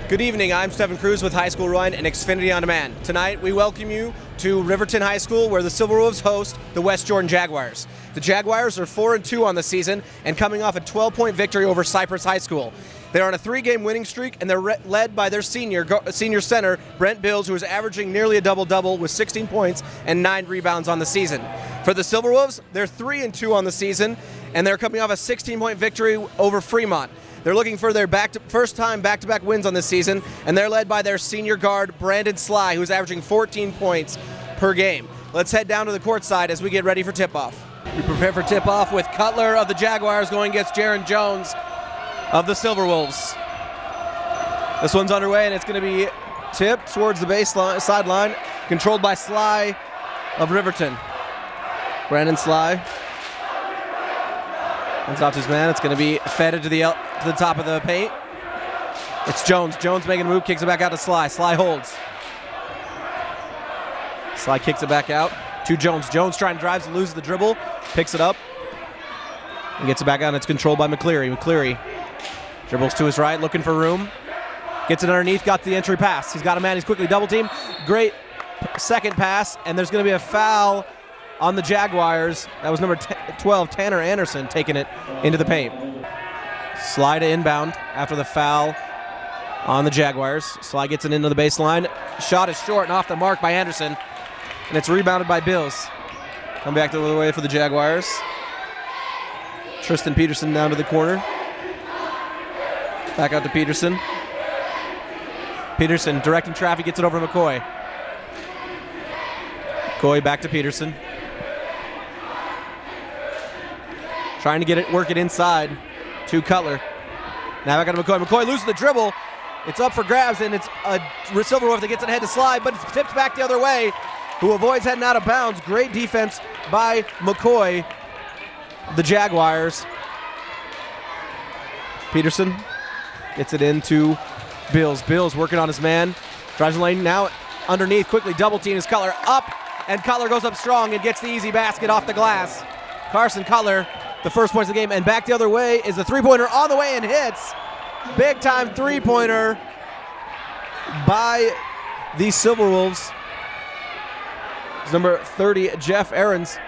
Good evening, I'm Stephen Cruz with High School Run and Xfinity On Demand. Tonight, we welcome you to Riverton High School, where the Silverwolves host the West Jordan Jaguars. The Jaguars are 4-2 on the season and coming off a 12-point victory over Cypress High School. They're on a 3-game winning streak, and they're led by their senior center, Brent Bills, who is averaging nearly a double-double with 16 points and 9 rebounds on the season. For the Silverwolves, they're 3-2 on the season, and they're coming off a 16-point victory over Fremont. They're looking for their first-time back-to-back wins on this season, and they're led by their senior guard, Brandon Sly, who's averaging 14 points per game. Let's head down to the court side as we get ready for tip-off. We prepare for tip-off with Cutler of the Jaguars going against Jaron Jones of the Silverwolves. This one's underway, and it's going to be tipped towards the sideline, controlled by Sly of Riverton. Brandon Sly hands off to his man. It's going to be fed to the top of the paint. It's Jones. Jones making a move, kicks it back out to Sly. Sly holds. Sly kicks it back out to Jones. Jones trying to drive, loses the dribble, picks it up, and gets it back out, and it's controlled by McCleary. McCleary dribbles to his right, looking for room. Gets it underneath, got the entry pass. He's got a man, he's quickly double teamed. Great second pass, and there's going to be a foul on the Jaguars. That was number 12, Tanner Anderson, taking it into the paint. Sly to inbound after the foul on the Jaguars. Sly gets it into the baseline. Shot is short and off the mark by Anderson, and it's rebounded by Bills. Come back the other way for the Jaguars. Tristan Peterson down to the corner. Back out to Peterson. Peterson directing traffic, gets it over to McCoy. McCoy back to Peterson. Trying to work it inside to Cutler. Now back out to McCoy. McCoy loses the dribble. It's up for grabs, and it's a Silverwolf that gets it ahead to Slide, but it's tipped back the other way, who avoids heading out of bounds. Great defense by McCoy, the Jaguars. Peterson gets it into Bills. Bills working on his man. Drives the lane now underneath. Quickly double team is Cutler up, and Cutler goes up strong and gets the easy basket off the glass. Carson Cutler, the first points of the game, and back the other way is the three-pointer on the way and hits. Big time three-pointer by the Silverwolves. It's number 30, Jeff Ahrens,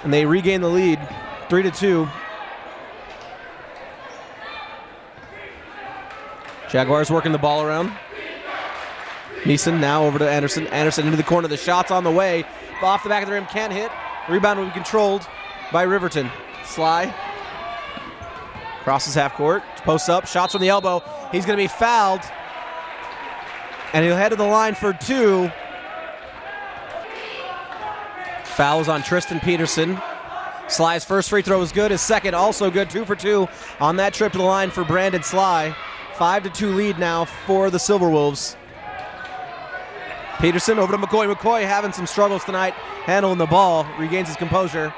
and they regain the lead, 3-2. Jaguars working the ball around. Neeson now over to Anderson. Anderson into the corner. The shot's on the way. Off the back of the rim, can't hit. Rebound will be controlled by Riverton. Sly crosses half court, posts up, shots from the elbow. He's going to be fouled, and he'll head to the line for two. Fouls on Tristan Peterson. Sly's first free throw was good. His second also good. 2 for 2 on that trip to the line for Brandon Sly. 5-2 lead now for the Silverwolves. Peterson over to McCoy. McCoy having some struggles tonight handling the ball. Regains his composure.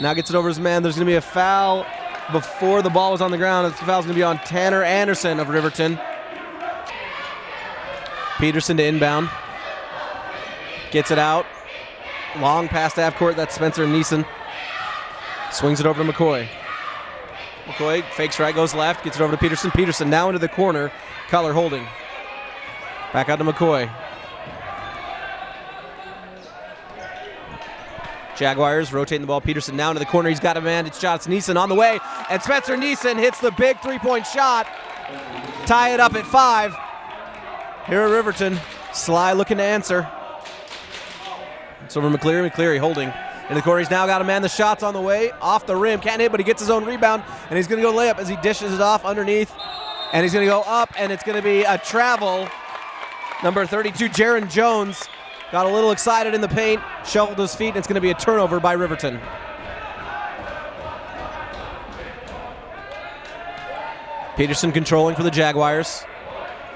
Now gets it over his man. There's going to be a foul before the ball was on the ground. The foul's going to be on Tanner Anderson of Riverton. Peterson to inbound. Gets it out. Long past half court. That's Spencer Neeson. Swings it over to McCoy. McCoy fakes right, goes left, gets it over to Peterson. Peterson now into the corner. Cutler holding. Back out to McCoy. Jaguars rotating the ball. Peterson now into the corner. He's got a man. It's Neeson on the way. And Spencer Neeson hits the big three-point shot. Tie it up at 5. Here at Riverton. Sly looking to answer. It's over McCleary. McCleary holding. In the corner, he's now got a man. The shot's on the way. Off the rim. Can't hit, but he gets his own rebound. And he's going to go layup as he dishes it off underneath. And he's going to go up, and it's going to be a travel. Number 32, Jaron Jones, got a little excited in the paint, shuffled his feet, and it's going to be a turnover by Riverton. Peterson controlling for the Jaguars.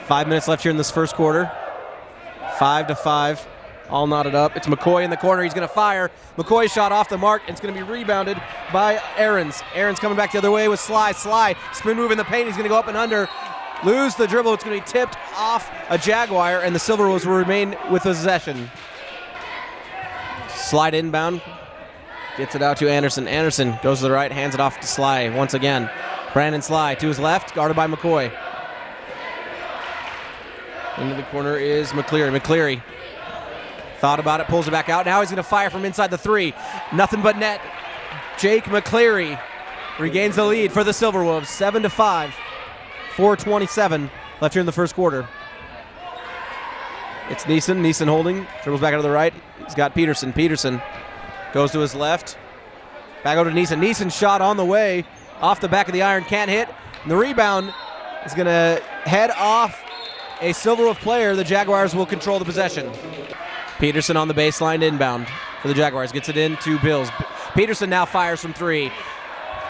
5 minutes left here in this first quarter. 5-5. All knotted up. It's McCoy in the corner. He's going to fire. McCoy shot off the mark. It's going to be rebounded by Ahrens. Ahrens coming back the other way with Sly. Sly, spin move in the paint. He's going to go up and under. Lose the dribble. It's going to be tipped off a Jaguar, and the Silverwolves will remain with possession. Slide inbound. Gets it out to Anderson. Anderson goes to the right, hands it off to Sly once again. Brandon Sly to his left, guarded by McCoy. Into the corner is McCleary. McCleary thought about it, pulls it back out. Now he's going to fire from inside the three. Nothing but net. Jake McCleary regains the lead for the Silverwolves, 7-5, 4:27 left here in the first quarter. It's Neeson. Neeson holding, dribbles back out to the right. He's got Peterson. Peterson goes to his left. Back over to Neeson. Neeson shot on the way, off the back of the iron, can't hit. And the rebound is going to head off a Silverwolf player. The Jaguars will control the possession. Peterson on the baseline inbound for the Jaguars. Gets it into Bills. Peterson now fires from three.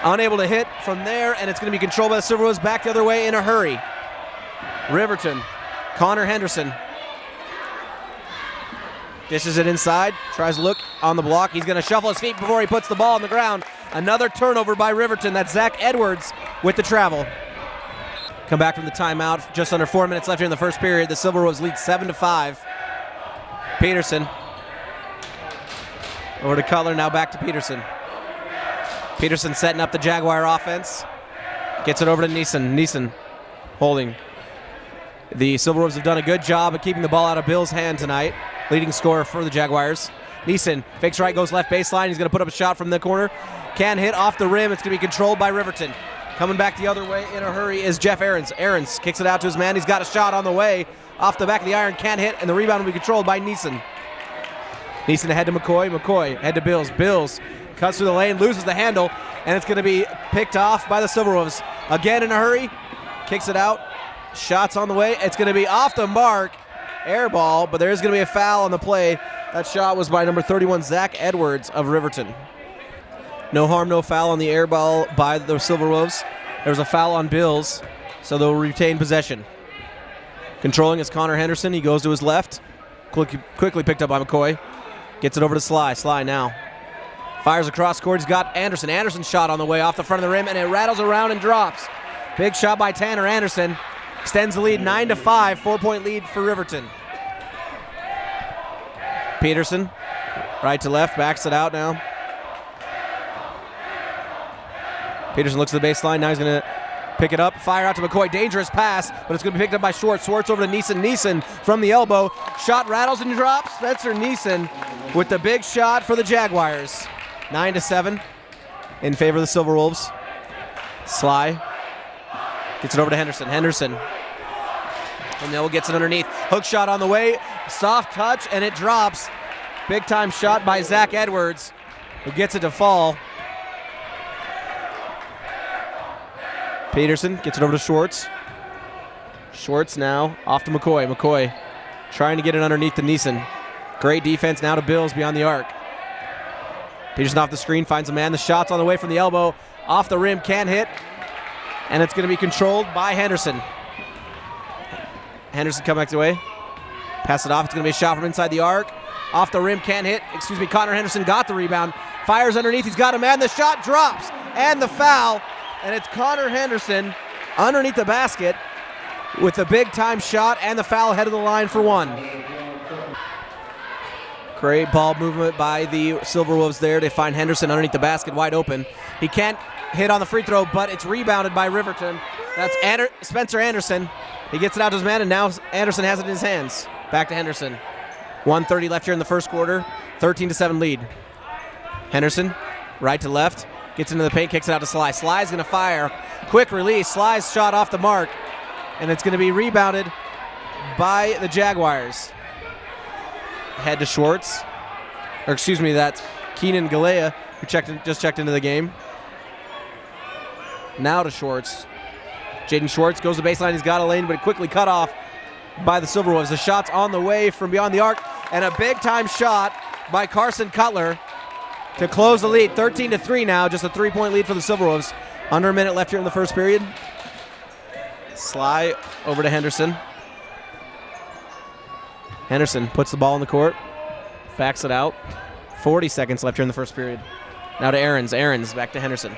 Unable to hit from there, and it's going to be controlled by the Silverwolves. Back the other way in a hurry. Riverton. Connor Henderson. Dishes it inside. Tries to look on the block. He's going to shuffle his feet before he puts the ball on the ground. Another turnover by Riverton. That's Zach Edwards with the travel. Come back from the timeout. Just under 4 minutes left here in the first period. The Silverwolves lead 7-5. Peterson. Over to Cutler, now back to Peterson. Peterson setting up the Jaguar offense. Gets it over to Neeson. Neeson holding. The Silverwolves have done a good job of keeping the ball out of Bill's hand tonight. Leading scorer for the Jaguars. Neeson fakes right, goes left baseline. He's going to put up a shot from the corner. Can hit off the rim. It's going to be controlled by Riverton. Coming back the other way in a hurry is Jeff Ahrens. Ahrens kicks it out to his man. He's got a shot on the way. Off the back of the iron, can't hit, and the rebound will be controlled by Neeson. Neeson ahead to McCoy. McCoy head to Bills. Bills cuts through the lane, loses the handle, and it's going to be picked off by the Silverwolves. Again in a hurry. Kicks it out. Shots on the way. It's going to be off the mark. Air ball, but there is going to be a foul on the play. That shot was by number 31, Zach Edwards of Riverton. No harm, no foul on the air ball by the Silverwolves. There was a foul on Bills, so they'll retain possession. Controlling is Connor Henderson. He goes to his left. Quickly picked up by McCoy. Gets it over to Sly. Sly now fires across court. He's got Anderson. Anderson's shot on the way off the front of the rim, and it rattles around and drops. Big shot by Tanner Anderson. Extends the lead 9-5, 4-point lead for Riverton. Peterson, right to left, backs it out now. Peterson looks at the baseline. Now he's going to pick it up, fire out to McCoy. Dangerous pass, but it's going to be picked up by Schwartz. Schwartz over to Neeson. Neeson from the elbow. Shot rattles and drops. Spencer Neeson with the big shot for the Jaguars. 9-7 in favor of the Silverwolves. Sly gets it over to Henderson. Henderson. And Noah gets it underneath. Hook shot on the way. Soft touch, and it drops. Big time shot by Zach Edwards, who gets it to fall. Peterson gets it over to Schwartz. Schwartz now off to McCoy. McCoy trying to get it underneath to Neeson. Great defense now to Bills beyond the arc. Peterson off the screen, finds a man. The shot's on the way from the elbow. Off the rim, can't hit. And it's going to be controlled by Henderson. Henderson come back the way. Pass it off. It's going to be a shot from inside the arc. Off the rim, can't hit. Connor Henderson got the rebound. Fires underneath. He's got a man. The shot drops. And the foul. And it's Connor Henderson underneath the basket with the big time shot and the foul ahead of the line for one. Great ball movement by the Silverwolves there. They find Henderson underneath the basket wide open. He can't hit on the free throw, but it's rebounded by Riverton. That's Spencer Anderson. He gets it out to his man, and now Anderson has it in his hands. Back to Henderson. 1:30 left here in the first quarter. 13-7 lead. Henderson, right to left. Gets into the paint, kicks it out to Sly. Sly's going to fire. Quick release. Sly's shot off the mark. And it's going to be rebounded by the Jaguars. Head to Schwartz. That's Keenan Galea, who just checked into the game. Now to Schwartz. Jaden Schwartz goes to the baseline. He's got a lane, but quickly cut off by the Silverwolves. The shot's on the way from beyond the arc. And a big-time shot by Carson Cutler to close the lead. 13-3 now, just a 3-point lead for the Silverwolves. Under a minute left here in the first period. Sly over to Henderson. Henderson puts the ball in the court. Backs it out. 40 seconds left here in the first period. Now to Ahrens. Ahrens back to Henderson.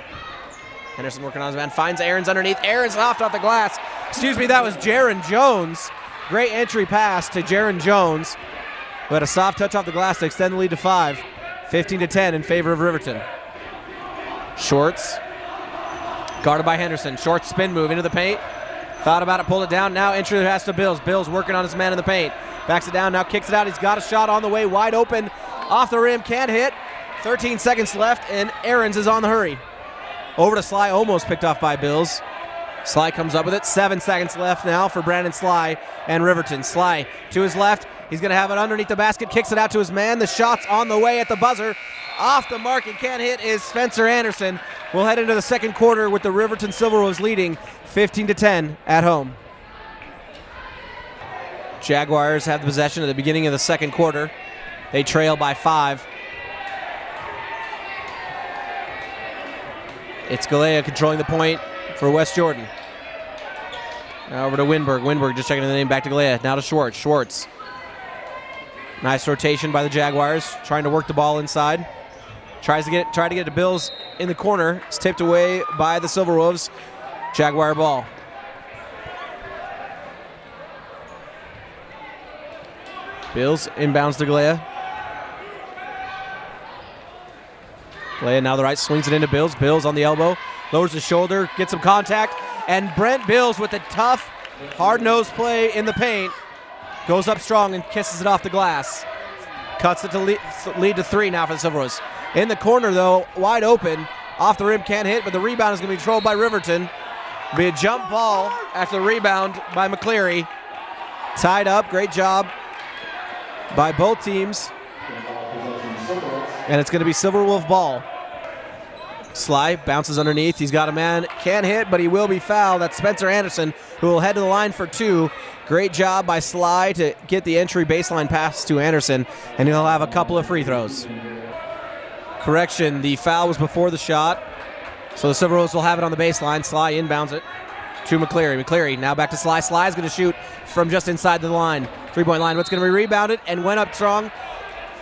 Henderson working on his man. Finds Ahrens underneath. Ahrens off the glass. That was Jaron Jones. Great entry pass to Jaron Jones, who had a soft touch off the glass to extend the lead to 5. 15-10 in favor of Riverton. Schwartz, guarded by Henderson. Short spin move into the paint. Thought about it, pulled it down. Now entry pass to Bills. Bills working on his man in the paint. Backs it down, now kicks it out. He's got a shot on the way, wide open. Off the rim, can't hit. 13 seconds left, and Ahrens is on the hurry. Over to Sly, almost picked off by Bills. Sly comes up with it. 7 seconds left now for Brandon Sly and Riverton. Sly to his left. He's going to have it underneath the basket. Kicks it out to his man. The shot's on the way at the buzzer. Off the mark and can't hit is Spencer Anderson. We'll head into the second quarter with the Riverton Silverwolves leading 15-10 at home. Jaguars have the possession at the beginning of the second quarter. They trail by 5. It's Galea controlling the point for West Jordan. Now over to Winberg. Winberg just checking the name, back to Galea. Now to Schwartz. Schwartz. Nice rotation by the Jaguars, trying to work the ball inside. Try to get it to Bills in the corner. It's tipped away by the Silverwolves. Jaguar ball. Bills inbounds to Galea. Galea now the right, swings it into Bills. Bills on the elbow, lowers his shoulder, gets some contact, and Brent Bills with a tough, hard-nosed play in the paint. Goes up strong and kisses it off the glass. Cuts it to lead to 3 now for the Silverwolves. In the corner, though, wide open. Off the rim, can't hit, but the rebound is going to be controlled by Riverton. Be a jump ball after the rebound by McCleary. Tied up, great job by both teams. And it's going to be Silverwolf ball. Sly bounces underneath. He's got a man. Can't hit, but he will be fouled. That's Spencer Anderson, who will head to the line for 2. Great job by Sly to get the entry baseline pass to Anderson, and he'll have a couple of free throws. Correction, the foul was before the shot, so the Silverwolves will have it on the baseline. Sly inbounds it to McCleary. McCleary now back to Sly. Sly's going to shoot from just inside the line. 3-point line. What's going to be rebounded and went up strong.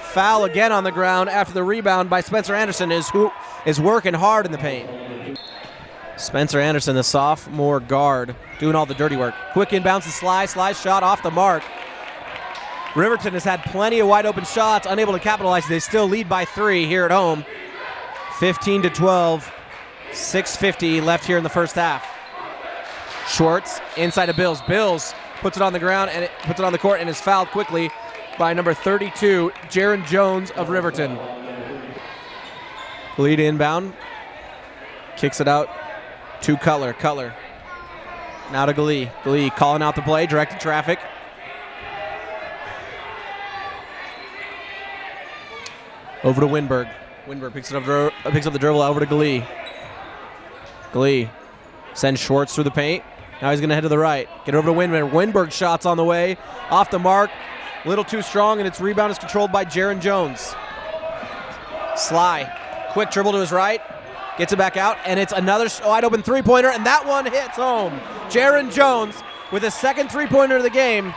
Foul again on the ground after the rebound by Spencer Anderson, who is working hard in the paint. Spencer Anderson, the sophomore guard, doing all the dirty work. Quick inbounds to Sly. Sly's shot off the mark. Riverton has had plenty of wide open shots, unable to capitalize. They still lead by 3 here at home. 15-12, 6:50 left here in the first half. Schwartz inside of Bills. Bills puts it on the ground and puts it on the court and is fouled quickly by number 32, Jaron Jones of Riverton. Lead inbound. Kicks it out to Cutler. Cutler. Now to Glee. Glee calling out the play, directed traffic. Over to Winberg. Winberg picks up the dribble over to Glee. Glee sends Schwartz through the paint. Now he's going to head to the right. Get over to Winberg. Winberg shots on the way. Off the mark. A little too strong, and its rebound is controlled by Jaron Jones. Sly. Quick dribble to his right. Gets it back out, and it's another wide open three-pointer, and that one hits home. Jaron Jones with his second three-pointer of the game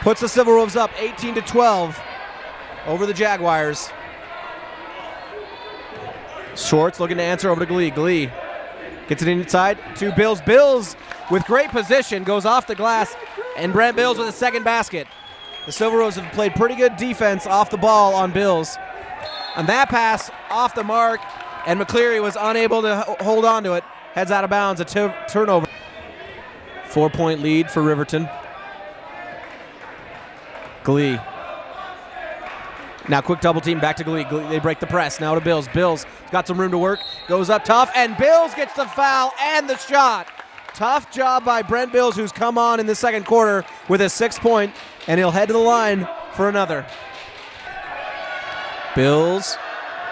puts the Silverwolves up 18-12 over the Jaguars. Schwartz looking to answer over to Glee. Glee gets it inside to Bills. Bills with great position goes off the glass, and Brent Bills with a second basket. The Silverwolves have played pretty good defense off the ball on Bills. And that pass off the mark, and McCleary was unable to hold on to it. Heads out of bounds, a turnover. 4-point lead for Riverton. Glee. Now quick double team back to Glee. They break the press. Now to Bills. Bills got some room to work. Goes up tough, and Bills gets the foul and the shot. Tough job by Brent Bills, who's come on in the second quarter with a 6-point, and he'll head to the line for another. Bills,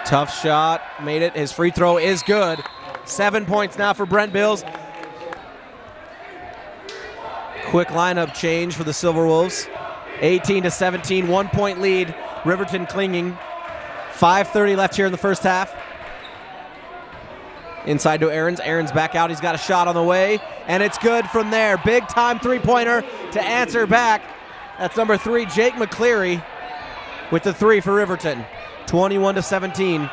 tough shot, made it. His free throw is good. 7 points now for Brent Bills. Quick lineup change for the Silverwolves. 18-17, 1-point lead. Riverton clinging. 5:30 left here in the first half. Inside to Ahrens. Ahrens back out. He's got a shot on the way, and it's good from there. Big time three-pointer to answer back. That's number 3, Jake McCleary, with the 3 for Riverton. 21-17.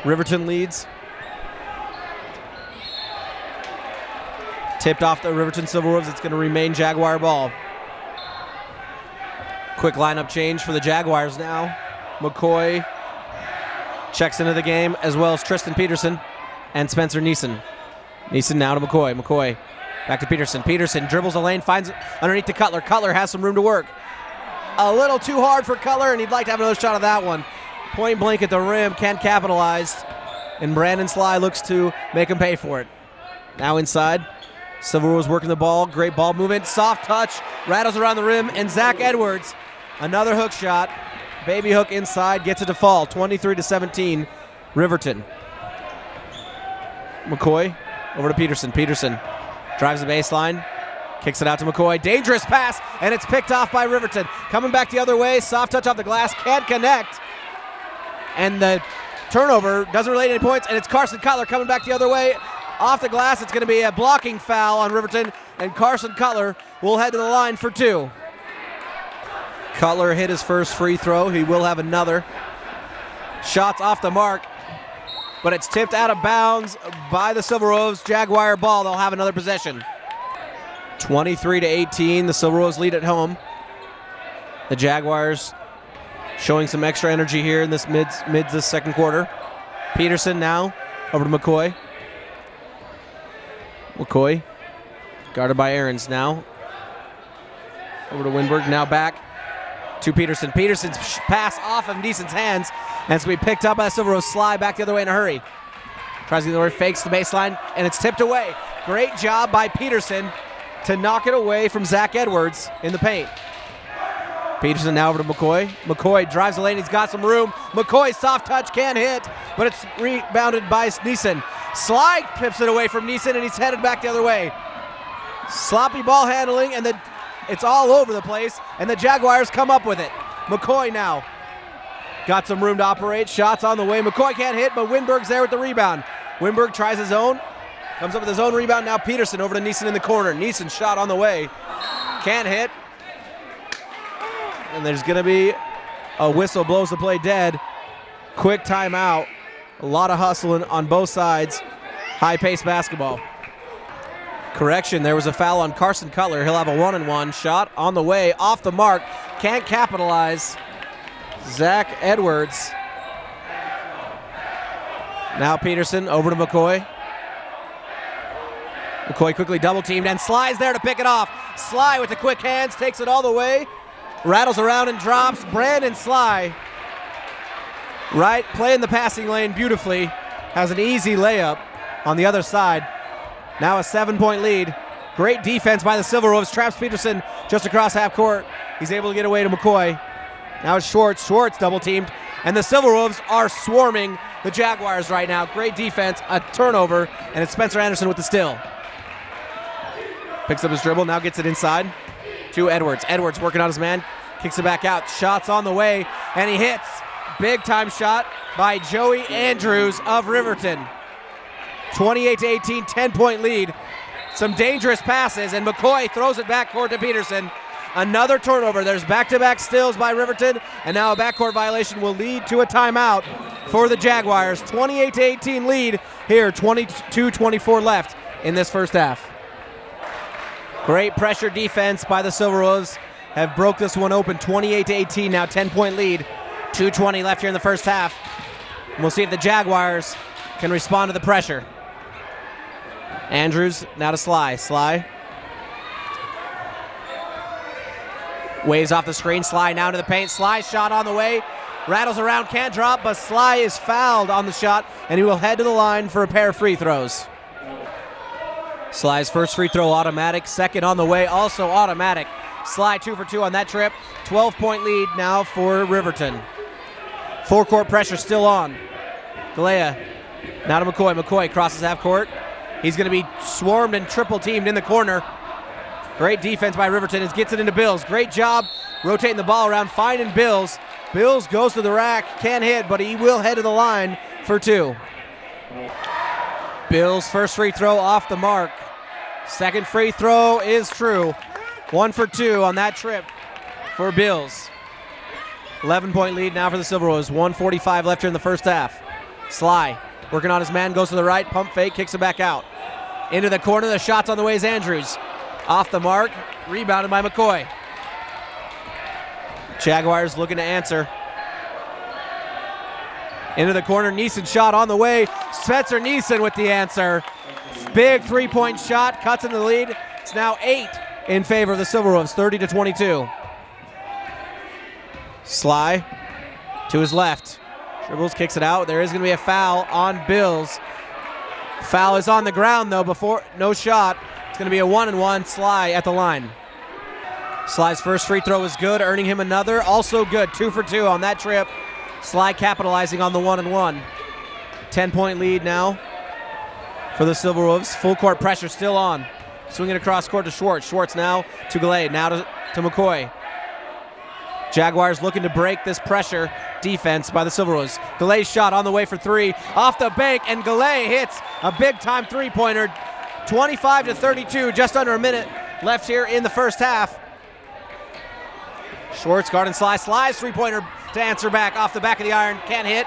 Riverton leads. Tipped off the Riverton Silverwolves. It's going to remain Jaguar ball. Quick lineup change for the Jaguars now. McCoy checks into the game, as well as Tristan Peterson and Spencer Neeson. Neeson now to McCoy. McCoy Back to Peterson. Peterson dribbles the lane, finds it underneath to Cutler. Cutler has some room to work. A little too hard for Cutler, and he'd like to have another shot of that one. Point blank at the rim, can't capitalize. And Brandon Sly looks to make him pay for it. Now inside. Silverwolves working the ball. Great ball movement. Soft touch. Rattles around the rim. And Zach Edwards, another hook shot. Baby hook inside. Gets it to fall. 23-17. Riverton. McCoy over to Peterson. Peterson drives the baseline. Kicks it out to McCoy. Dangerous pass. And it's picked off by Riverton. Coming back the other way. Soft touch off the glass. Can't connect. And the turnover doesn't relate any points. And it's Carson Cutler coming back the other way. Off the glass, it's going to be a blocking foul on Riverton, and Carson Cutler will head to the line for two. Cutler hit his first free throw. He will have another. Shots off the mark, but it's tipped out of bounds by the Silverwolves. Jaguar ball. They'll have another possession. 23-18, the Silverwolves lead at home. The Jaguars showing some extra energy here in this mid this second quarter. Peterson now over to McCoy. McCoy, guarded by Aarons now. Over to Winberg, now back to Peterson. Peterson's pass off of Neeson's hands, and it's going to be picked up by the Silverwolves. Sly back the other way in a hurry. Tries to get the way, fakes the baseline, and it's tipped away. Great job by Peterson to knock it away from Zach Edwards in the paint. Peterson now over to McCoy. McCoy drives the lane, he's got some room. McCoy, soft touch, can't hit, but it's rebounded by Neeson. Sly pips it away from Neeson, and he's headed back the other way. Sloppy ball handling, and it's all over the place, and the Jaguars come up with it. McCoy now got some room to operate. Shots on the way. McCoy can't hit, but Winberg's there with the rebound. Winberg tries his own. Comes up with his own rebound. Now Peterson over to Neeson in the corner. Neeson shot on the way. Can't hit. And there's going to be a whistle, blows the play dead. Quick timeout. A lot of hustling on both sides. High-paced basketball. Correction, there was a foul on Carson Cutler. He'll have a one-and-one. Shot on the way, off the mark. Can't capitalize. Zach Edwards. Now Peterson over to McCoy. McCoy quickly double-teamed, and Sly's there to pick it off. Sly with the quick hands, takes it all the way. Rattles around and drops. Brandon Sly, right, playing the passing lane beautifully. Has an easy layup on the other side. Now a 7-point lead. Great defense by the Silverwolves. Traps Peterson just across half court. He's able to get away to McCoy. Now it's Schwartz. Schwartz double-teamed. And the Silverwolves are swarming the Jaguars right now. Great defense, a turnover, and it's Spencer Anderson with the steal. Picks up his dribble, now gets it inside to Edwards. Edwards working on his man, kicks it back out. Shots on the way, and he hits. Big time shot by Joey Andrews of Riverton. 28-18, 10-point lead. Some dangerous passes, and McCoy throws it backcourt to Peterson. Another turnover. There's back-to-back steals by Riverton, and now a backcourt violation will lead to a timeout for the Jaguars. 28-18 lead here, 22-24 left in this first half. Great pressure defense by the Silverwolves. Have broke this one open, 28-18, now 10-point lead. 2:20 left here in the first half. And we'll see if the Jaguars can respond to the pressure. Andrews now to Sly. Sly waves off the screen. Sly now to the paint. Sly shot on the way. Rattles around, can't drop, but Sly is fouled on the shot, and he will head to the line for a pair of free throws. Sly's first free throw automatic. Second on the way, also automatic. Sly 2 for 2 on that trip. 12-point lead now for Riverton. Full court pressure still on. Galea now to McCoy. McCoy crosses half court. He's going to be swarmed and triple teamed in the corner. Great defense by Riverton as gets it into Bills. Great job rotating the ball around, finding Bills. Bills goes to the rack, can't hit, but he will head to the line for two. Bills' first free throw off the mark. Second free throw is true. 1 for 2 on that trip for Bills. 11-point lead now for the Silverwolves. 1:45 left here in the first half. Sly working on his man, goes to the right, pump fake, kicks it back out. Into the corner, the shot's on the way is Andrews. Off the mark, rebounded by McCoy. Jaguars looking to answer. Into the corner, Neeson shot on the way. Spencer Neeson with the answer. big three-point shot, cuts in the lead. It's now 8 in favor of the Silverwolves, 30-22. Sly to his left. Dribbles, kicks it out. There is going to be a foul on Bills. Foul is on the ground, though, before no shot. It's going to be a 1-and-1. Sly at the line. Sly's first free throw is good, earning him another. Also good, 2 for 2 on that trip. Sly capitalizing on the 1-and-1. 10-point lead now for the Silverwolves. Full court pressure still on. Swinging across court to Schwartz. Schwartz now to Galay, now to McCoy. Jaguars looking to break this pressure defense by the Silverwolves. Galay's shot on the way for 3. Off the bank, and Galay hits a big-time three-pointer. 25-32, just under a minute left here in the first half. Schwartz guarding Sly. Sly's three-pointer to answer back off the back of the iron. Can't hit.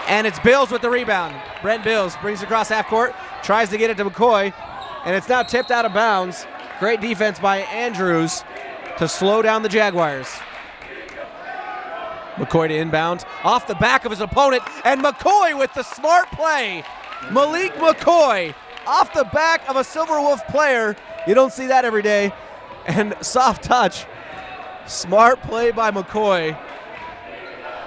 And it's Bills with the rebound. Brent Bills brings it across half court, tries to get it to McCoy, and it's now tipped out of bounds. Great defense by Andrews to slow down the Jaguars. McCoy to inbound, off the back of his opponent, and McCoy with the smart play. Malik McCoy off the back of a Silverwolf player. You don't see that every day. And soft touch. Smart play by McCoy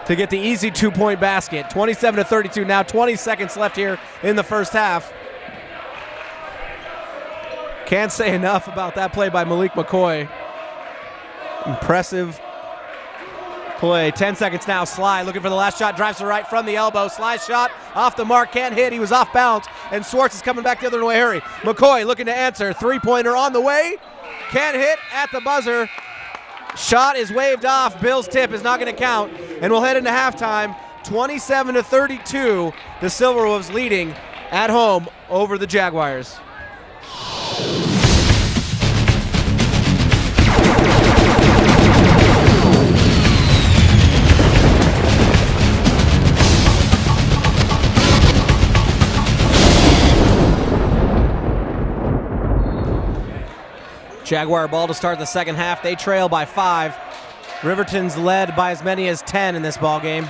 to get the easy 2-point basket. 27-32, now 20 seconds left here in the first half. Can't say enough about that play by Malik McCoy. Impressive play. 10 seconds now. Sly looking for the last shot, drives to right from the elbow. Sly's shot off the mark, can't hit. He was off bounds, and Schwartz is coming back the other way. Hurry. McCoy looking to answer. Three-pointer on the way. Can't hit at the buzzer. Shot is waved off. Bill's tip is not going to count, and we'll head into halftime. 27-32. The Silverwolves leading at home over the Jaguars. Jaguar ball to start the second half. They trail by 5. Riverton's led by as many as 10 in this ball game.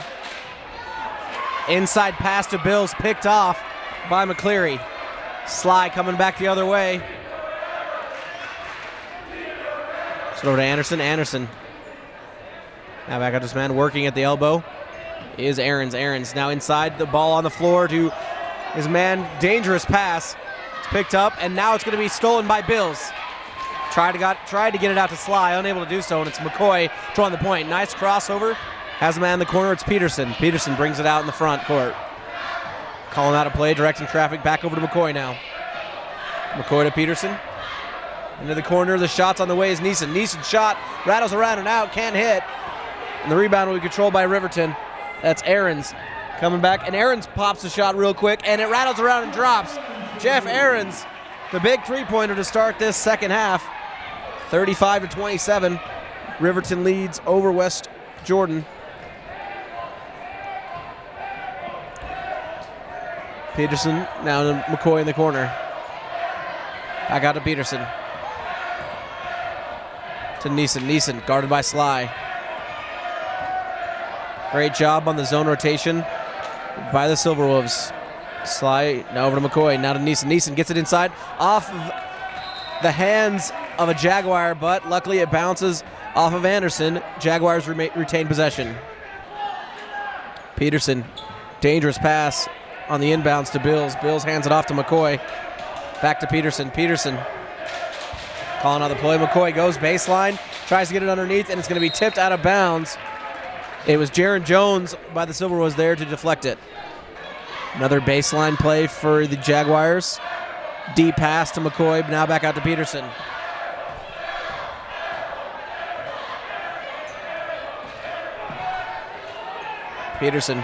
Inside pass to Bills, picked off by McCleary. Sly coming back the other way. It's over to Anderson. Anderson. Now back up this man, working at the elbow is Aarons. Aarons now inside, the ball on the floor to his man. Dangerous pass. It's picked up, and now it's going to be stolen by Bills. Tried to get it out to Sly, unable to do so, and it's McCoy drawing the point. Nice crossover. Has a man in the corner. It's Peterson. Peterson brings it out in the front court. Calling out a play, directing traffic back over to McCoy now. McCoy to Peterson. Into the corner. The shot's on the way is Neeson. Neeson shot, rattles around and out, can't hit. And the rebound will be controlled by Riverton. That's Aarons coming back, and Aarons pops the shot real quick, and it rattles around and drops. Jeff Aarons, the big three-pointer to start this second half. 35-27. Riverton leads over West Jordan. Peterson now to McCoy in the corner. Back out to Peterson. To Neeson. Neeson guarded by Sly. Great job on the zone rotation by the Silverwolves. Sly now over to McCoy. Now to Neeson. Neeson gets it inside off of the hands of a Jaguar, but luckily it bounces off of Anderson. Jaguars retain possession. Peterson, dangerous pass on the inbounds to Bills. Bills hands it off to McCoy. Back to Peterson. Peterson calling out the play. McCoy goes baseline, tries to get it underneath, and it's going to be tipped out of bounds. It was Jaron Jones by the Silverwolves there to deflect it. Another baseline play for the Jaguars. Deep pass to McCoy, now back out to Peterson. Peterson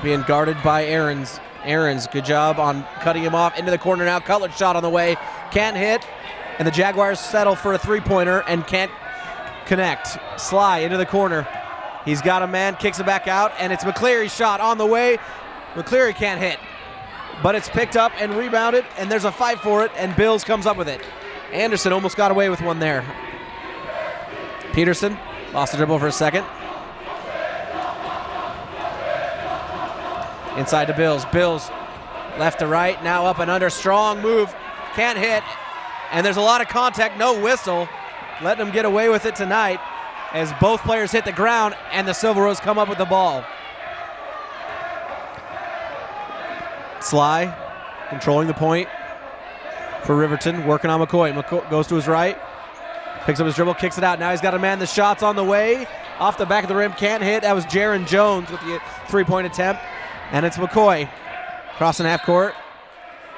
being guarded by Aarons. Aarons, good job on cutting him off into the corner now. Cutler's shot on the way, can't hit, and the Jaguars settle for a three-pointer and can't connect. Sly into the corner. He's got a man, kicks it back out, and it's McCleary's shot on the way. McCleary can't hit, but it's picked up and rebounded, and there's a fight for it, and Bills comes up with it. Anderson almost got away with one there. Peterson lost the dribble for a second. Inside to Bills. Bills Left to right, now up and under, strong move, can't hit, and there's a lot of contact, no whistle, letting them get away with it tonight as both players hit the ground and the Silverwolves come up with the ball. Sly controlling the point for Riverton, working on McCoy. McCoy goes to his right, picks up his dribble, kicks it out. Now he's got to man the shots on the way. Off the back of the rim, can't hit. That was Jaron Jones with the three-point attempt. And it's McCoy crossing half court.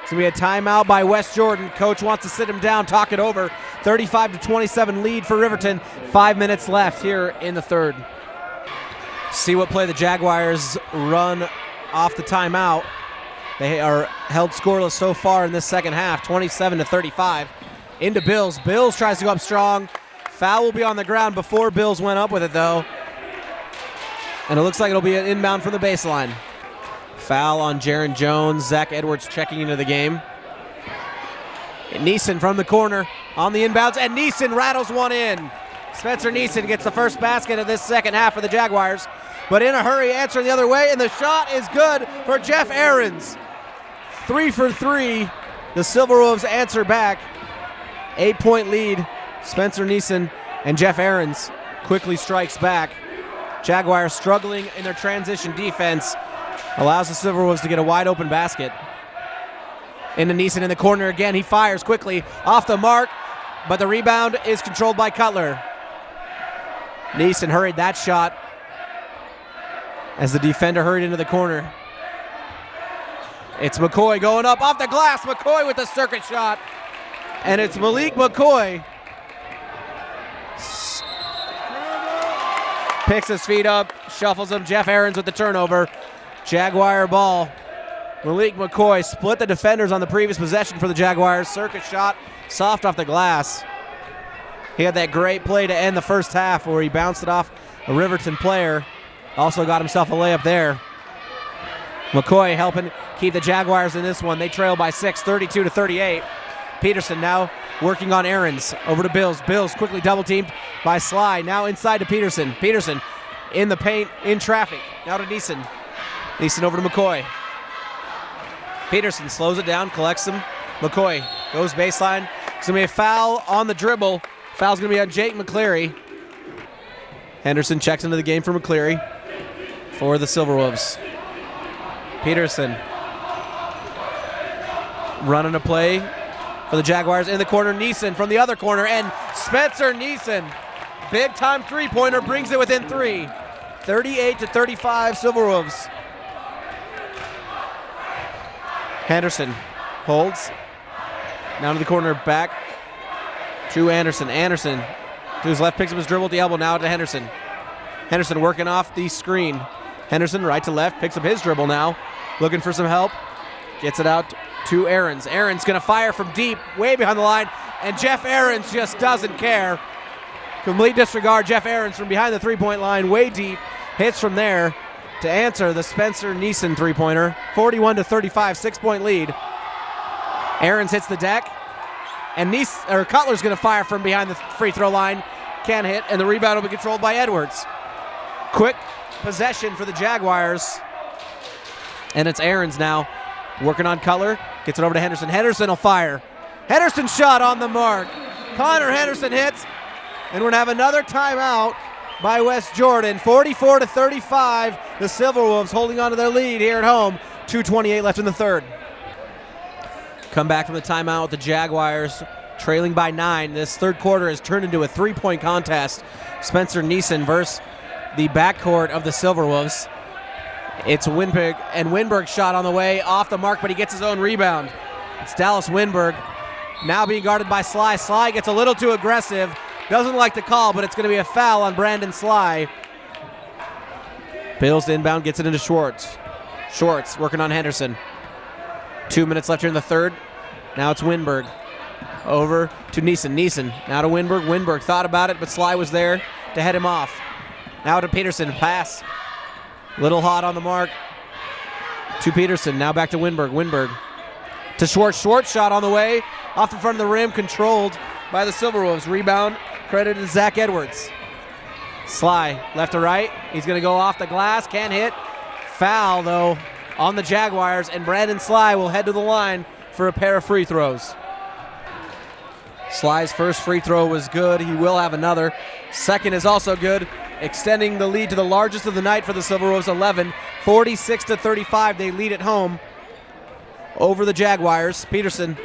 It's going to be a timeout by West Jordan. Coach wants to sit him down, talk it over. 35-27 lead for Riverton. 5 minutes left here in the third. See what play the Jaguars run off the timeout. They are held scoreless so far in this second half, 27-35. Into Bills. Bills tries to go up strong. Foul will be on the ground before Bills went up with it, though. And it looks like it'll be an inbound from the baseline. Foul on Jaron Jones. Zach Edwards checking into the game. And Neeson from the corner on the inbounds, and Neeson rattles one in. Spencer Neeson gets the first basket of this second half for the Jaguars, but in a hurry, answering the other way, and the shot is good for Jeff Ahrens. 3 for 3. The Silverwolves answer back. 8-point lead. Spencer Neeson and Jeff Ahrens quickly strikes back. Jaguars struggling in their transition defense. Allows the Silverwolves to get a wide open basket. Into Neeson in the corner again. He fires quickly off the mark, but the rebound is controlled by Cutler. Neeson hurried that shot as the defender hurried into the corner. It's McCoy going up off the glass. McCoy with the circuit shot. And it's Malik McCoy. Picks his feet up, shuffles them. Jeff Ahrens with the turnover. Jaguar ball. Malik McCoy split the defenders on the previous possession for the Jaguars. Circuit shot, soft off the glass. He had that great play to end the first half where he bounced it off a Riverton player. Also got himself a layup there. McCoy helping keep the Jaguars in this one. They trail by 6, 32-38. Peterson now working on Ahrens. Over to Bills. Bills quickly double teamed by Sly. Now inside to Peterson. Peterson in the paint, in traffic. Now to Neeson. Neeson over to McCoy. Peterson slows it down, collects him. McCoy goes baseline. It's going to be a foul on the dribble. Foul's going to be on Jake McCleary. Henderson checks into the game for McCleary for the Silverwolves. Peterson running a play for the Jaguars in the corner. Neeson from the other corner, and Spencer Neeson, big time three-pointer, brings it within 3. 38-35 Silverwolves. Henderson holds. Now to the corner, back to Anderson. Anderson to his left, picks up his dribble at the elbow, now to Henderson. Henderson working off the screen. Henderson right to left, picks up his dribble now, looking for some help. Gets it out to Ahrens. Ahrens going to fire from deep, way behind the line, and Jeff Ahrens just doesn't care. Complete disregard. Jeff Ahrens from behind the three-point line, way deep, hits from there to answer the Spencer Neeson three-pointer. 41-35, 6-point lead. Ahrens hits the deck, and Cutler's going to fire from behind the free throw line. Can't hit, and the rebound will be controlled by Edwards. Quick possession for the Jaguars, and it's Ahrens now working on Cutler. Gets it over to Henderson. Henderson will fire. Henderson shot on the mark. Connor Henderson hits, and we're going to have another timeout by West Jordan. 44-35. The Silverwolves holding on to their lead here at home. 2:28 left in the third. Come back from the timeout with the Jaguars trailing by 9. This third quarter has turned into a three-point contest. Spencer Neeson versus the backcourt of the Silverwolves. It's Winberg, and Winberg shot on the way, off the mark, but he gets his own rebound. It's Dallas Winberg, now being guarded by Sly. Sly gets a little too aggressive, doesn't like the call, but it's going to be a foul on Brandon Sly. Bills to inbound, gets it into Schwartz. Schwartz working on Henderson. 2 minutes left here in the third. Now it's Winberg. Over to Neeson. Neeson now to Winberg. Winberg thought about it, but Sly was there to head him off. Now to Peterson. Pass. Little hot on the mark. To Peterson. Now back to Winberg. Winberg to Schwartz. Schwartz shot on the way. Off the front of the rim. Controlled by the Silverwolves. Rebound credited to Zach Edwards. Sly left to right. He's going to go off the glass. Can't hit. Foul, though, on the Jaguars, and Brandon Sly will head to the line for a pair of free throws. Sly's first free throw was good. He will have another. Second is also good, extending the lead to the largest of the night for the Silverwolves, 11. 46-35, they lead at home over the Jaguars. Peterson,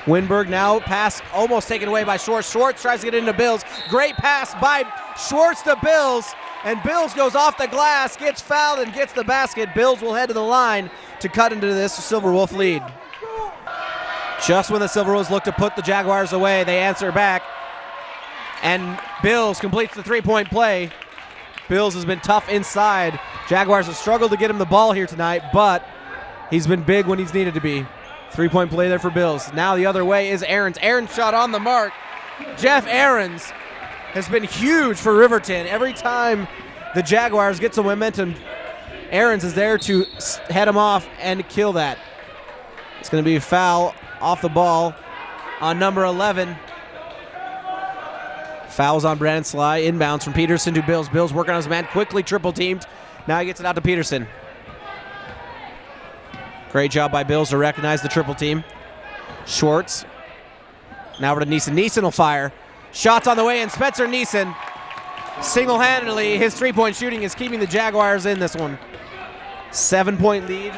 Winberg now, pass almost taken away by Schwartz. Schwartz tries to get into Bills. Great pass by Schwartz to Bills, and Bills goes off the glass, gets fouled, and gets the basket. Bills will head to the line to cut into this Silverwolf lead. Just when the Silverwolves look to put the Jaguars away, they answer back, and Bills completes the three-point play. Bills has been tough inside. Jaguars have struggled to get him the ball here tonight, but he's been big when he's needed to be. Three-point play there for Bills. Now the other way is Aarons. Aarons shot on the mark. Jeff Aarons has been huge for Riverton. Every time the Jaguars get some momentum, Aarons is there to head him off and kill that. It's going to be a foul off the ball on number 11. Fouls on Brandon Sly. Inbounds from Peterson to Bills. Bills working on his man. Quickly triple teamed. Now he gets it out to Peterson. Great job by Bills to recognize the triple team. Schwartz. Now over to Neeson. Neeson will fire. Shots on the way, and Spencer Neeson, single-handedly, his three-point shooting is keeping the Jaguars in this one. 7-point lead.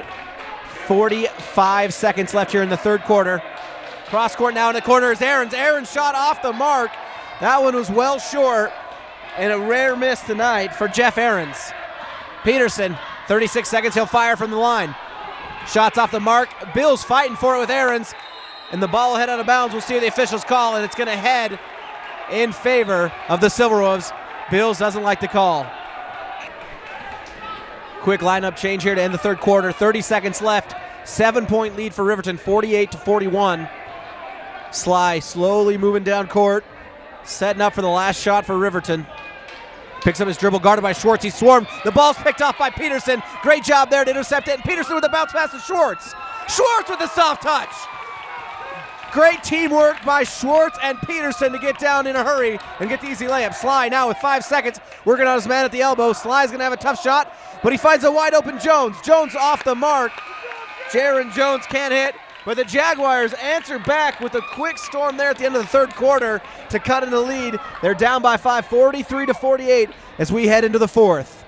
45 seconds left here in the third quarter. Cross court now in the corner is Aarons. Aarons shot off the mark. That one was well short, and a rare miss tonight for Jeff Aarons. Peterson, 36 seconds, he'll fire from the line. Shots off the mark. Bills fighting for it with Aarons, and the ball will head out of bounds. We'll see what the officials call, and it's going to head in favor of the Silverwolves. Bills doesn't like the call. Quick lineup change here to end the third quarter. 30 seconds left. 7-point lead for Riverton, 48-41. Sly slowly moving down court, setting up for the last shot for Riverton. Picks up his dribble, guarded by Schwartz. He's swarmed. The ball's picked off by Peterson. Great job there to intercept it. And Peterson with a bounce pass to Schwartz. Schwartz with a soft touch. Great teamwork by Schwartz and Peterson to get down in a hurry and get the easy layup. Sly now with 5 seconds, working on his man at the elbow. Sly's going to have a tough shot, but he finds a wide open Jones. Jones off the mark. Jaron Jones can't hit, but the Jaguars answer back with a quick storm there at the end of the third quarter to cut in the lead. They're down by 5, 43-48 as we head into the fourth.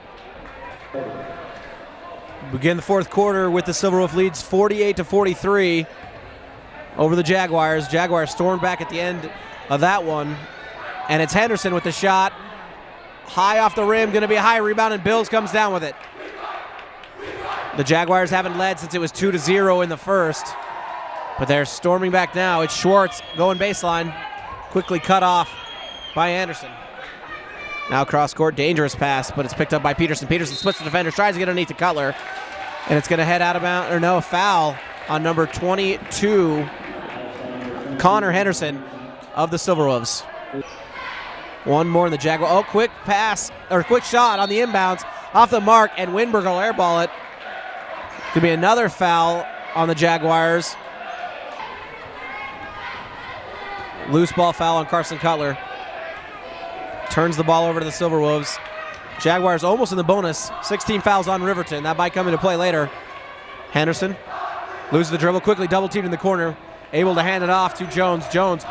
Begin the fourth quarter with the Silverwolf leads 48-43 over the Jaguars. Jaguars stormed back at the end of that one, and it's Henderson with the shot. High off the rim, going to be a high rebound, and Bills comes down with it. The Jaguars haven't led since it was 2-0 in the first, but they're storming back now. It's Schwartz going baseline, quickly cut off by Anderson. Now cross court, dangerous pass, but it's picked up by Peterson. Peterson splits the defender, tries to get underneath to Cutler, and it's going to head out of bounds, or no, a foul on number 22, Connor Henderson of the Silverwolves. One more in the Jaguar. Oh, quick pass, or quick shot on the inbounds, off the mark, and Winberg will airball it. Could be another foul on the Jaguars. Loose ball foul on Carson Cutler. Turns the ball over to the Silverwolves. Jaguars almost in the bonus. 16 fouls on Riverton. That might come into play later. Henderson loses the dribble quickly, double teamed in the corner. Able to hand it off to Jones. Jones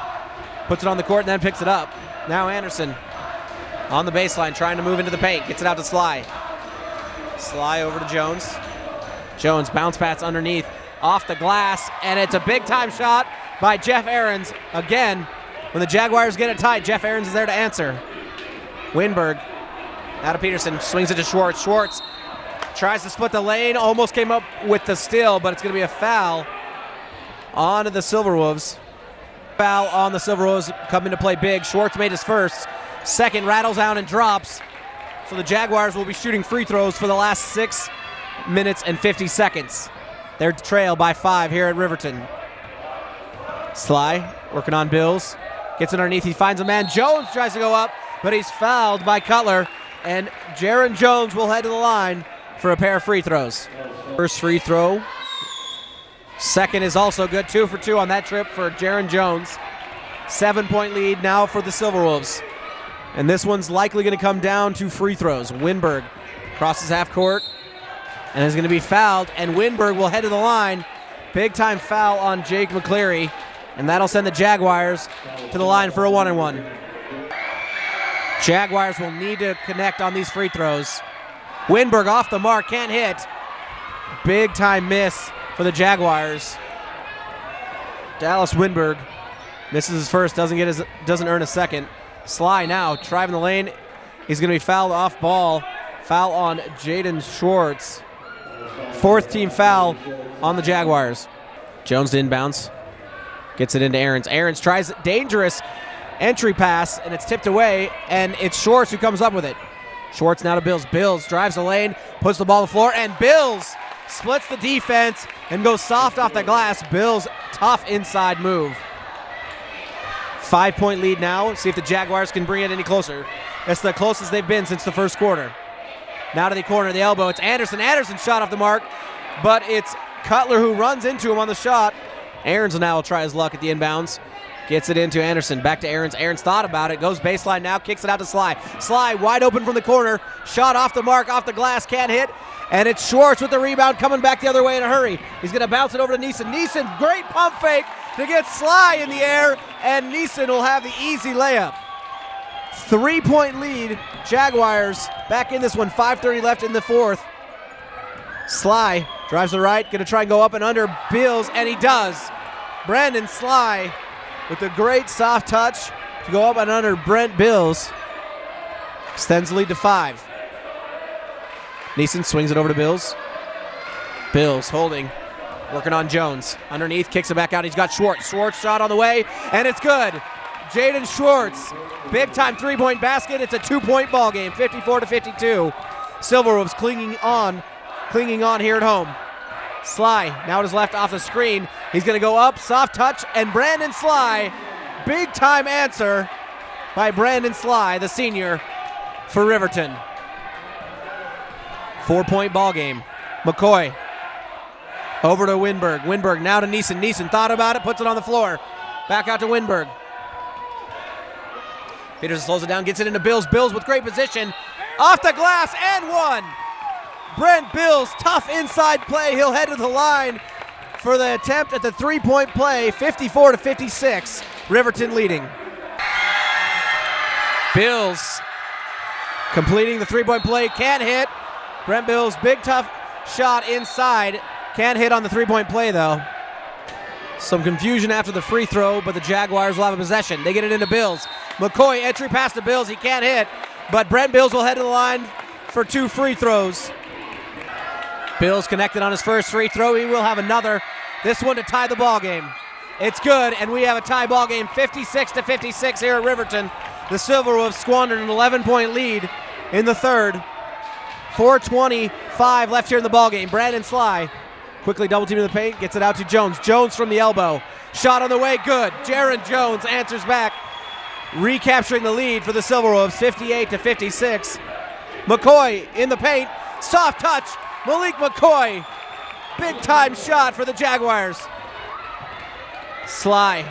puts it on the court and then picks it up. Now Anderson on the baseline trying to move into the paint. Gets it out to Sly. Sly over to Jones. Jones bounce pass underneath, off the glass, and it's a big-time shot by Jeff Aarons. Again, when the Jaguars get it tight, Jeff Aarons is there to answer. Winberg out of Peterson, swings it to Schwartz. Schwartz tries to split the lane, almost came up with the steal, but it's going to be a foul on the Silverwolves. Foul on the Silverwolves coming to play big. Schwartz made his first. Second rattles out and drops. So the Jaguars will be shooting free throws for the last 6 minutes and 50 seconds. They're trailed by 5 here at Riverton. Sly working on Bills. Gets it underneath. He finds a man. Jones tries to go up, but he's fouled by Cutler. And Jaron Jones will head to the line for a pair of free throws. First free throw. Second is also good. 2 for 2 on that trip for Jaron Jones. 7-point lead now for the Silverwolves. And this one's likely going to come down to free throws. Winberg crosses half court. and is going to be fouled, and Winberg will head to the line. Big time foul on Jake McCleary, and that'll send the Jaguars to the line for a 1-and-1. Jaguars will need to connect on these free throws. Winberg off the mark, can't hit. Big time miss for the Jaguars. Dallas Winberg misses his first, doesn't earn a second. Sly now driving the lane. He's going to be fouled off ball. Foul on Jaden Schwartz. Fourth team foul on the Jaguars. Jones to inbounds. Gets it into Aarons. Aarons tries dangerous entry pass, and it's tipped away, and it's Schwartz who comes up with it. Schwartz now to Bills. Bills drives the lane, puts the ball on the floor, and Bills splits the defense and goes soft off the glass. Bills, tough inside move. 5-point lead now. See if the Jaguars can bring it any closer. It's the closest they've been since the first quarter. Now to the corner of the elbow. It's Anderson. Anderson shot off the mark, but it's Cutler who runs into him on the shot. Aarons now will try his luck at the inbounds. Gets it into Anderson. Back to Aarons. Aarons thought about it. Goes baseline now. Kicks it out to Sly. Sly wide open from the corner. Shot off the mark, off the glass. Can't hit. And it's Schwartz with the rebound coming back the other way in a hurry. He's going to bounce it over to Neeson. Neeson, great pump fake to get Sly in the air. And Neeson will have the easy layup. 3-point lead. Jaguars back in this one. 5:30 left in the fourth. Sly drives the right. Going to try and go up and under Bills. And he does. Brandon Sly with a great soft touch to go up and under Brent Bills. Extends the lead to 5. Neeson swings it over to Bills. Bills holding, working on Jones. Underneath, kicks it back out. He's got Schwartz. Schwartz shot on the way, and it's good. Jaden Schwartz, big time 3-point basket. It's a 2-point ball game, 54-52. Silverwolves clinging on here at home. Sly now to his left off the screen. He's going to go up, soft touch, and Brandon Sly, big time answer by Brandon Sly, the senior for Riverton. 4-point ball game. McCoy over to Winberg. Winberg now to Neeson. Neeson thought about it, puts it on the floor. Back out to Winberg. Peterson slows it down, gets it into Bills. Bills with great position. Off the glass and one. Brent Bills, tough inside play. He'll head to the line for the attempt at the 3-point play. 54-56. Riverton leading. Bills completing the 3-point play. Can't hit. Brent Bills, big tough shot inside. Can't hit on the 3-point play though. Some confusion after the free throw, but the Jaguars will have a possession. They get it into Bills. McCoy, entry pass to Bills. He can't hit, but Brent Bills will head to the line for 2 free throws. Bills connected on his first free throw. He will have another. This one to tie the ball game. It's good, and we have a tie ball game, 56-56 here at Riverton. The Silverwolves squandered an 11-point lead in the third. 4:25 left here in the ball game. Brandon Sly quickly double teaming the paint, gets it out to Jones. Jones from the elbow. Shot on the way, good. Jaron Jones answers back, recapturing the lead for the Silverwolves, 58-56. McCoy in the paint, soft touch. Malik McCoy, big time shot for the Jaguars. Sly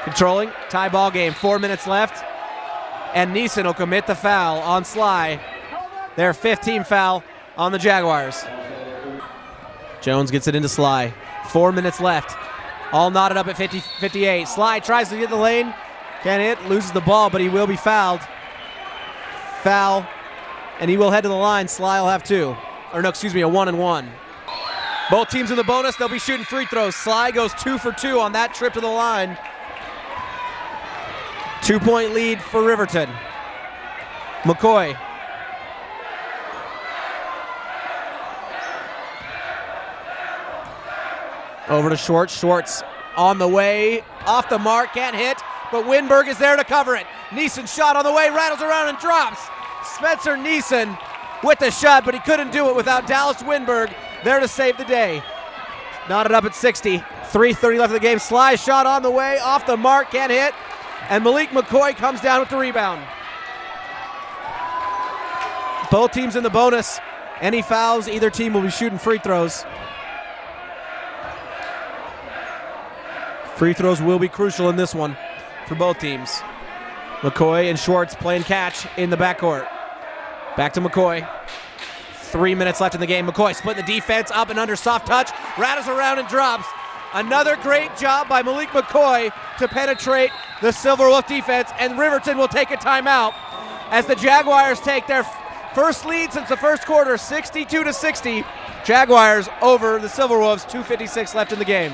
controlling, tie ball game, 4 minutes left, and Neeson will commit the foul on Sly. Their 15th foul on the Jaguars. Jones gets it into Sly. 4 minutes left. All knotted up at 58. Sly tries to get the lane. Can't hit, loses the ball, but he will be fouled. Foul, and he will head to the line. Sly will have 2. Or no, excuse me, a 1-and-1. Both teams in the bonus, they'll be shooting free throws. Sly goes 2 for 2 on that trip to the line. 2-point lead for Riverton. McCoy. Over to Schwartz. Schwartz on the way, off the mark, can't hit, but Winberg is there to cover it. Neeson shot on the way, rattles around and drops. Spencer Neeson with the shot, but he couldn't do it without Dallas Winberg there to save the day. Knotted up at 60. 3:30 left of the game. Sly shot on the way, off the mark, can't hit, and Malik McCoy comes down with the rebound. Both teams in the bonus. Any fouls, either team will be shooting free throws. Free throws will be crucial in this one for both teams. McCoy and Schwartz playing catch in the backcourt. Back to McCoy. 3 minutes left in the game. McCoy split the defense, up and under, soft touch, rattles around and drops. Another great job by Malik McCoy to penetrate the Silverwolf defense, and Riverton will take a timeout as the Jaguars take their first lead since the first quarter, 62-60. Jaguars over the Silverwolves, 2:56 left in the game.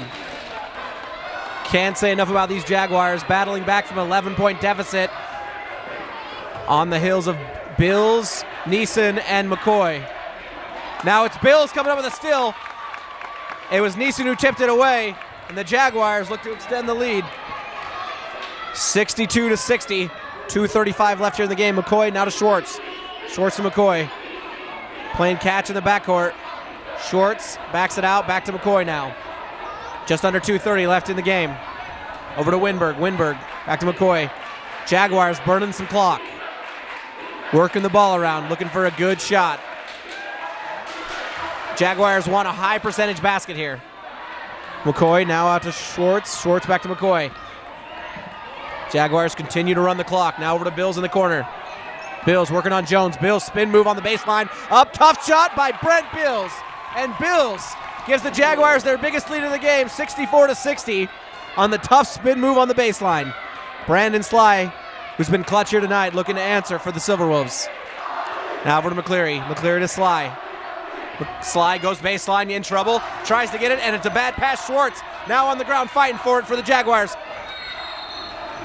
Can't say enough about these Jaguars battling back from an 11-point deficit on the heels of Bills, Neeson, and McCoy. Now it's Bills coming up with a steal. It was Neeson who tipped it away, and the Jaguars look to extend the lead. 62-60, 2:35 left here in the game. McCoy now to Schwartz. Schwartz to McCoy. Playing catch in the backcourt. Schwartz backs it out, back to McCoy now. Just under 2:30 left in the game. Over to Winberg. Winberg back to McCoy. Jaguars burning some clock. Working the ball around, looking for a good shot. Jaguars want a high percentage basket here. McCoy now out to Schwartz. Schwartz back to McCoy. Jaguars continue to run the clock. Now over to Bills in the corner. Bills working on Jones. Bills spin move on the baseline. Up, tough shot by Brent Bills. And Bills gives the Jaguars their biggest lead of the game, 64-60, on the tough spin move on the baseline. Brandon Sly, who's been clutch here tonight, looking to answer for the Silverwolves. Now over to McCleary. McCleary to Sly. Sly goes baseline, in trouble, tries to get it, and it's a bad pass. Schwartz now on the ground fighting for it for the Jaguars.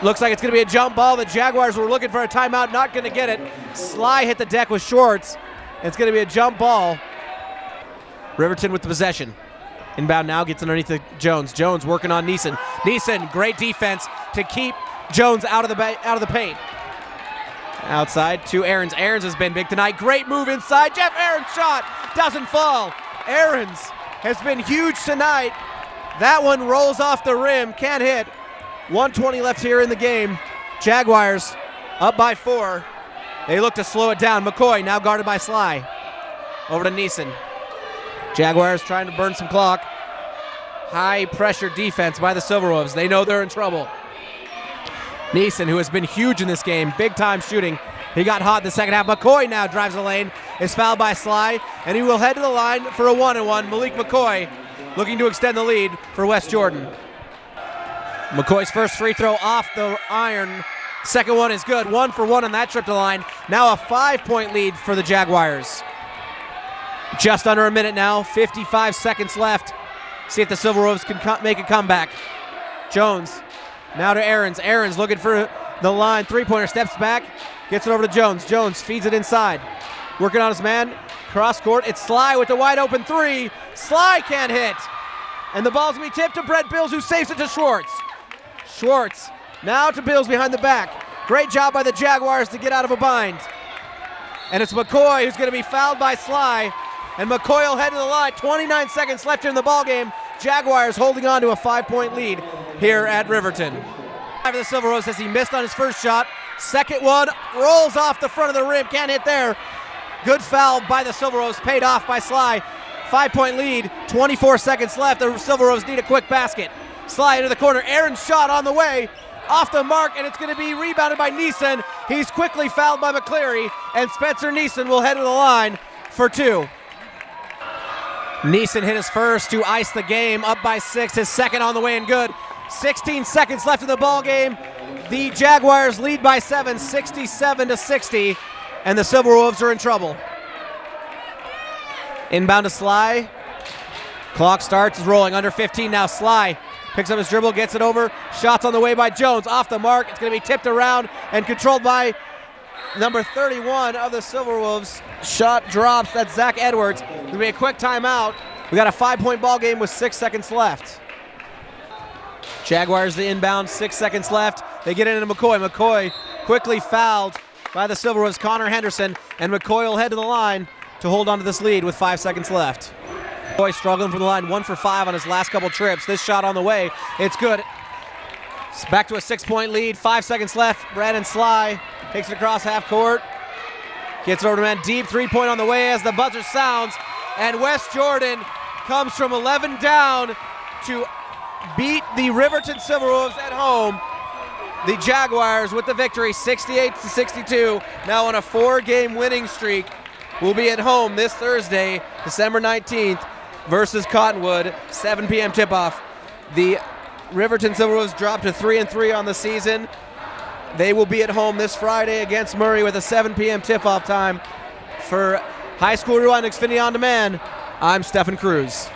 Looks like it's going to be a jump ball. The Jaguars were looking for a timeout, not going to get it. Sly hit the deck with Schwartz. It's going to be a jump ball. Riverton with the possession. Inbound now, gets underneath the Jones. Jones working on Neeson. Neeson, great defense to keep Jones out of the paint. Outside to Aarons. Aarons has been big tonight. Great move inside. Jeff Aarons' shot doesn't fall. Aarons has been huge tonight. That one rolls off the rim, can't hit. 1:20 left here in the game. Jaguars up by 4. They look to slow it down. McCoy now guarded by Sly. Over to Neeson. Jaguars trying to burn some clock. High pressure defense by the Silverwolves. They know they're in trouble. Neeson, who has been huge in this game, big time shooting. He got hot in the second half. McCoy now drives the lane, is fouled by Sly, and he will head to the line for a 1-on-1. Malik McCoy looking to extend the lead for West Jordan. McCoy's first free throw off the iron. Second one is good. 1 for 1 on that trip to line. Now a 5-point lead for the Jaguars. Just under a minute now, 55 seconds left. See if the Silverwolves can make a comeback. Jones now to Aarons. Aarons looking for the line. Three-pointer, steps back, gets it over to Jones. Jones feeds it inside. Working on his man. Cross court. It's Sly with the wide open 3. Sly can't hit. And the ball's going to be tipped to Brett Bills, who saves it to Schwartz. Schwartz now to Bills behind the back. Great job by the Jaguars to get out of a bind. And it's McCoy who's going to be fouled by Sly. And McCoy will head to the line. 29 seconds left in the ballgame. Jaguars holding on to a 5-point lead here at Riverton. For the Silverwolves as he missed on his first shot. Second one rolls off the front of the rim. Can't hit there. Good foul by the Silverwolves. Paid off by Sly. 5-point lead. 24 seconds left. The Silverwolves need a quick basket. Sly into the corner. Aaron's shot on the way. Off the mark, and it's going to be rebounded by Neeson. He's quickly fouled by McCleary, and Spencer Neeson will head to the line for 2. Neeson hit his first to ice the game, up by 6. His second on the way and good. 16 seconds left in the ball game. The Jaguars lead by 7, 67-60, and the Silverwolves are in trouble. Inbound to Sly. Clock starts, is rolling, under 15 now. Sly picks up his dribble, gets it over. Shots on the way by Jones, off the mark. It's going to be tipped around and controlled by number 31 of the Silverwolves. Shot drops. That's Zach Edwards. It's going to be a quick timeout. We got a 5-point ball game with 6 seconds left. Jaguars the inbound, 6 seconds left. They get it into McCoy. McCoy quickly fouled by the Silverwolves, Connor Henderson, and McCoy will head to the line to hold on to this lead with 5 seconds left. McCoy struggling from the line, 1 for 5 on his last couple trips. This shot on the way, it's good. It's back to a 6-point lead, 5 seconds left. Brandon Sly takes it across half court. Gets it over to man deep, 3-point on the way as the buzzer sounds. And West Jordan comes from 11 down to beat the Riverton Silverwolves at home. The Jaguars with the victory, 68-62, now on a 4-game winning streak. will be at home this Thursday, December 19th, versus Cottonwood, 7 p.m. tip-off. The Riverton Silverwolves dropped to 3-3 on the season. They will be at home this Friday against Murray with a 7 p.m. tip-off time. For High School Rewind Xfinity On Demand, I'm Stefan Cruz.